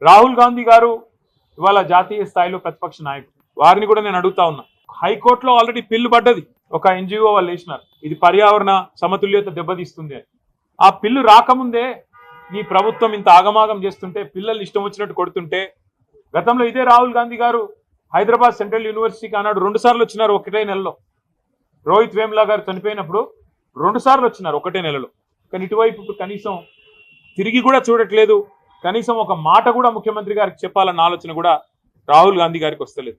రాహుల్ గాంధీ గారు ఇవాళ జాతీయ స్థాయిలో ప్రతిపక్ష నాయకుడు. వారిని కూడా నేను అడుగుతా ఉన్నా. హైకోర్టులో ఆల్రెడీ పిల్లు పడ్డది. ఒక ఎన్జిఓ వాళ్ళు వేసినారు, ఇది పర్యావరణ సమతుల్యత దెబ్బతీస్తుంది అని. ఆ పిల్లు రాకముందే నీ ప్రభుత్వం ఇంత ఆగమాగం చేస్తుంటే, పిల్లల్ని ఇష్టం వచ్చినట్టు కొడుతుంటే, గతంలో ఇదే రాహుల్ గాంధీ గారు హైదరాబాద్ సెంట్రల్ యూనివర్సిటీకి ఆనాడు 2 సార్లు వచ్చినారు ఒకటే నెలలో. రోహిత్ వేములా గారు చనిపోయినప్పుడు 2 సార్లు వచ్చినారు ఒకటే నెలలో. కానీ ఇటువైపు ఇప్పుడు కనీసం తిరిగి కూడా చూడట్లేదు. కనీసం ఒక మాట కూడా ముఖ్యమంత్రి గారికి చెప్పాలన్న ఆలోచన కూడా రాహుల్ గాంధీ గారికి వస్తలేదు.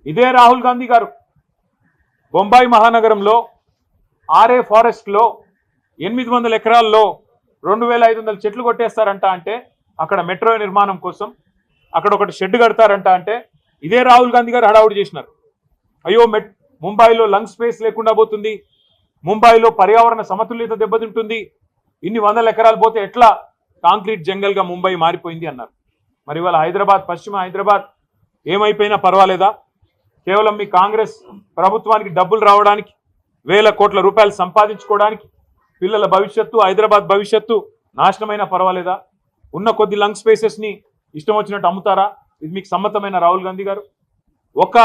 ఇదే రాహుల్ గాంధీ గారు బొంబాయి మహానగరంలో ఆర్ఏ ఫారెస్ట్ లో 800 ఎకరాల్లో 2500 చెట్లు కొట్టేస్తారంట. అంటే అక్కడ మెట్రో నిర్మాణం కోసం అక్కడ ఒకటి షెడ్ కడతారంట. అంటే ఇదే రాహుల్ గాంధీ గారు హడావుడి చేసినారు. అయ్యో ముంబైలో లంగ్ స్పేస్ లేకుండా పోతుంది, ముంబైలో పర్యావరణ సమతుల్యత దెబ్బతింటుంది, ఇన్ని 100 ఎకరాలు పోతే ఎట్లా కాంక్రీట్ జంగల్ గా ముంబై మారిపోయింది అన్నారు. మరి ఇవాళ హైదరాబాద్, పశ్చిమ హైదరాబాద్ ఏమైపోయినా పర్వాలేదా? కేవలం మీ కాంగ్రెస్ ప్రభుత్వానికి డబ్బులు రావడానికి, వేల కోట్ల రూపాయలు సంపాదించుకోవడానికి, పిల్లల భవిష్యత్తు, హైదరాబాద్ భవిష్యత్తు నాశనమైనా పర్వాలేదా? ఉన్న కొద్ది లంగ్ స్పేసెస్ ని ఇష్టం వచ్చినట్టు అమ్ముతారా? ఇది మీకు సమ్మతమైన రాహుల్ గాంధీ గారు? ఒక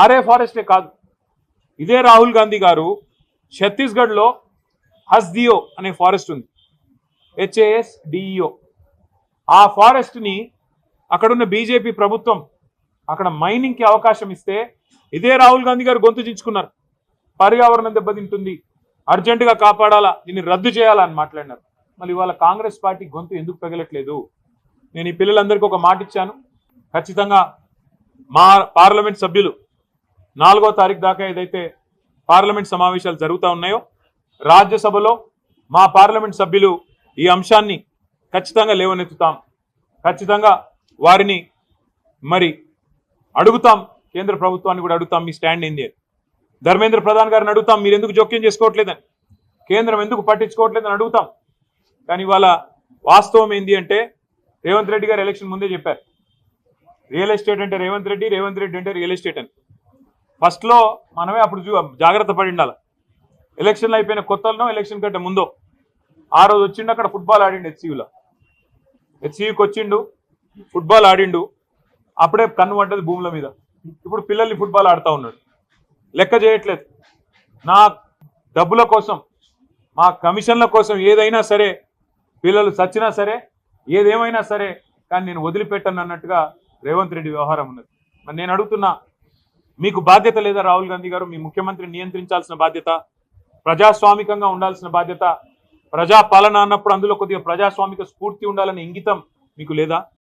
ఆర్ఏ ఫారెస్టే కాదు, ఇదే రాహుల్ గాంధీ గారు ఛత్తీస్గఢ్ లో హస్దియో అనే ఫారెస్ట్ ఉంది, HASDEO. ఆ ఫారెస్ట్ ని అక్కడున్న బీజేపీ ప్రభుత్వం అక్కడ మైనింగ్ కి అవకాశం ఇస్తే ఇదే రాహుల్ గాంధీ గారు గొంతు చించుకున్నారు. పర్యావరణం దెబ్బతింటుంది, అర్జెంటుగా కాపాడాలా, దీన్ని రద్దు చేయాలా అని మాట్లాడినారు. మళ్ళీ ఇవాళ కాంగ్రెస్ పార్టీ గొంతు ఎందుకు పెగలట్లేదు? నేను ఈ పిల్లలందరికీ ఒక మాట ఇచ్చాను, ఖచ్చితంగా మా పార్లమెంట్ సభ్యులు 4వ తారీఖు దాకా ఏదైతే పార్లమెంట్ సమావేశాలు జరుగుతూ ఉన్నాయో, రాజ్యసభలో మా పార్లమెంట్ సభ్యులు ఈ అంశాన్ని ఖచ్చితంగా లేవనెత్తుతాం. ఖచ్చితంగా వారిని మరి అడుగుతాం, కేంద్ర ప్రభుత్వాన్ని కూడా అడుగుతాం, మీ స్టాండ్ ఏంది అని. ధర్మేంద్ర ప్రధాన్ గారిని అడుగుతాం, మీరు ఎందుకు జోక్యం చేసుకోవట్లేదని, కేంద్రం ఎందుకు పట్టించుకోవట్లేదని అడుగుతాం. కానీ ఇవాళ వాస్తవం ఏంది అంటే, రేవంత్ రెడ్డి గారు ఎలక్షన్ ముందే చెప్పారు, రియల్ ఎస్టేట్ అంటే రేవంత్ రెడ్డి, రేవంత్ రెడ్డి అంటే రియల్ ఎస్టేట్ అని. ఫస్ట్లో మనమే అప్పుడు జాగ్రత్త పడి ఉండాలి. ఎలక్షన్లు అయిపోయిన కొత్తలో, ఎలక్షన్ కంటే ముందో ఆ రోజు వచ్చిండు, అక్కడ ఫుట్బాల్ ఆడిండు, హెచ్సియూకి వచ్చిండు, ఫుట్బాల్ ఆడిండు, అప్పుడే కన్ను పడ్డది భూముల మీద. ఇప్పుడు పిల్లల్ని ఫుట్బాల్ ఆడుతూ ఉన్నాడు, లెక్క చేయట్లేదు. నా డబ్బుల కోసం, మా కమిషన్ల కోసం ఏదైనా సరే, పిల్లలు చచ్చినా సరే, ఏదేమైనా సరే, కానీ నేను వదిలిపెట్టను అన్నట్టుగా రేవంత్ రెడ్డి వ్యవహారం ఉన్నది. మరి నేను అడుగుతున్నా, మీకు బాధ్యత లేదా రాహుల్ గాంధీ గారు? మీ ముఖ్యమంత్రిని నియంత్రించాల్సిన బాధ్యత, ప్రజాస్వామికంగా ఉండాల్సిన బాధ్యత, ప్రజాపాలన అన్నప్పుడు అందులో కొద్దిగా ప్రజాస్వామిక స్ఫూర్తి ఉండాలనే ఇంగితం మీకు లేదా?